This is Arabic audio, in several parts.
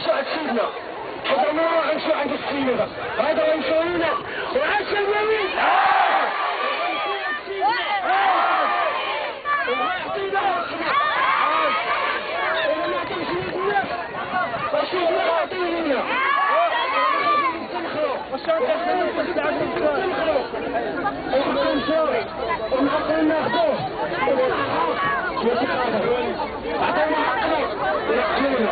غنمشيو عند سيدنا حضر مرة غنمشيو عند السيدة هذا غنمشيو لنا وعاش اليمين وغيعطينا إلا ما عطيش الناس فسيدنا غيعطيه لنا ونعطيو ناخدوه عطينا حقنا ويعطيونا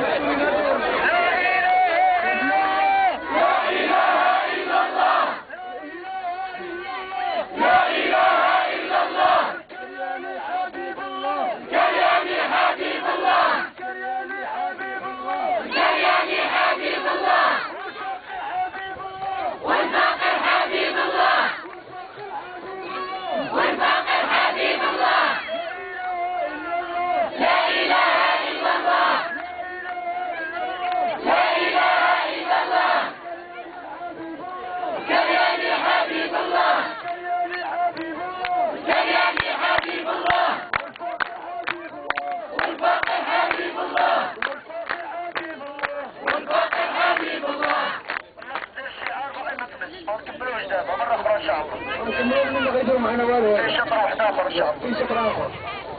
نكملوا غيديروا معنا والو في شطر واحد اخر ان شاء الله في شطر اخر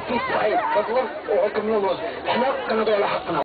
في الصعيد تطلب وغنكملوا حنا كنهضروا على حقنا